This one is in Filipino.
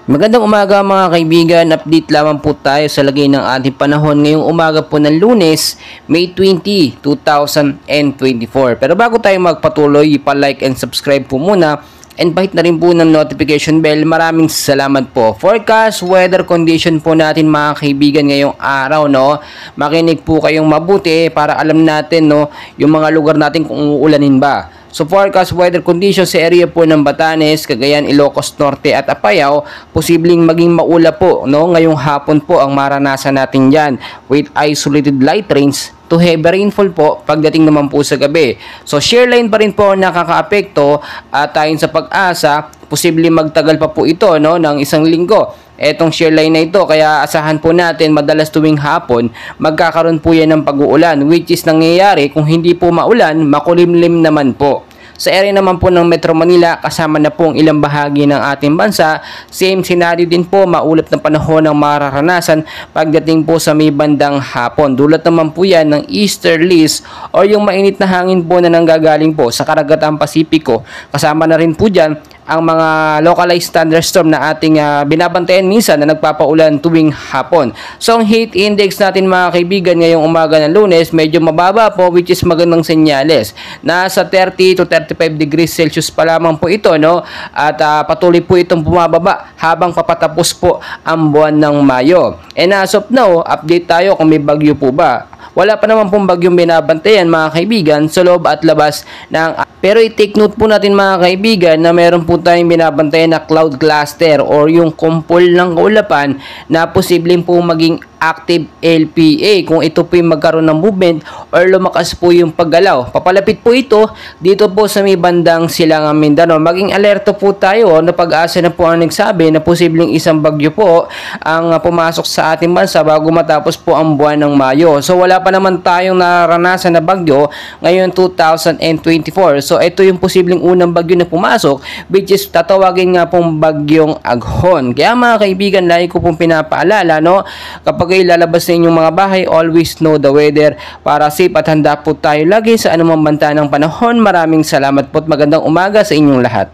Magandang umaga mga kaibigan, update lamang po tayo sa lagay ng ating panahon ngayong umaga po ng Lunes, May 20, 2024. Pero bago tayo magpatuloy, pa-like and subscribe po muna and bahit na rin po ng notification bell. Maraming salamat po. Forecast, weather condition po natin mga kaibigan ngayong araw, no? Makinig po kayong mabuti para alam natin, no, yung mga lugar natin kung uulanin ba. So forecast weather conditions sa area po ng Batanes, Cagayan, Ilocos Norte at Apayao, posibleng maging maulap po, no? Ngayong hapon po ang maranasan natin diyan with isolated light rains to heavy rainfall po pagdating naman po sa gabi. So shear line pa rin po nakakaapekto at ayon sa Pag-asa, posibleng magtagal pa po ito, no, ng isang linggo. Etong shear line na ito, kaya asahan po natin madalas tuwing hapon magkakaroon po yan ng pag-uulan, which is nangyayari kung hindi po maulan, makulimlim naman po. Sa area naman po ng Metro Manila, kasama na po ang ilang bahagi ng ating bansa, same scenario din po, maulap na panahon ang mararanasan pagdating po sa may bandang hapon. Dulot naman po yan ng easterlies o yung mainit na hangin po na nanggagaling po sa Karagatan Pasipiko. Kasama na rin po dyan ang mga localized thunderstorm na ating binabantayan minsan na nagpapaulan tuwing hapon. So ang heat index natin mga kaibigan ngayong umaga ng Lunes medyo mababa po, which is magandang senyales. Nasa 30 to 35 degrees Celsius pa lamang po ito, no? At patuloy po itong bumababa habang papatapos po ang buwan ng Mayo. And as of now, update tayo kung may bagyo po ba. Wala pa naman pong bagyong binabantayan mga kaibigan sa loob at labas ng... Pero i-take note po natin mga kaibigan na meron po tayong binabantayan na cloud cluster or yung kumpol ng kaulapan na posibleng po maging active LPA kung ito po yung magkaroon ng movement or lumakas po yung paggalaw. Papalapit po ito dito po sa may bandang Silangang Mindanao. Maging alerto po tayo na Pag-asa na po ang nagsabi na posibleng isang bagyo po ang pumasok sa ating bansa bago matapos po ang buwan ng Mayo. So wala pa naman tayong naranasan na bagyo ngayon 2024. So ito yung posibleng unang bagyo na pumasok, which is tatawagin nga pong bagyong Aghon. Kaya mga kaibigan, lagi ko pong pinapaalala, no, kapag kayo lalabas sa inyong mga bahay, always know the weather para safe at handa po tayo lagi sa anumang banta ng panahon. Maraming salamat po at magandang umaga sa inyong lahat.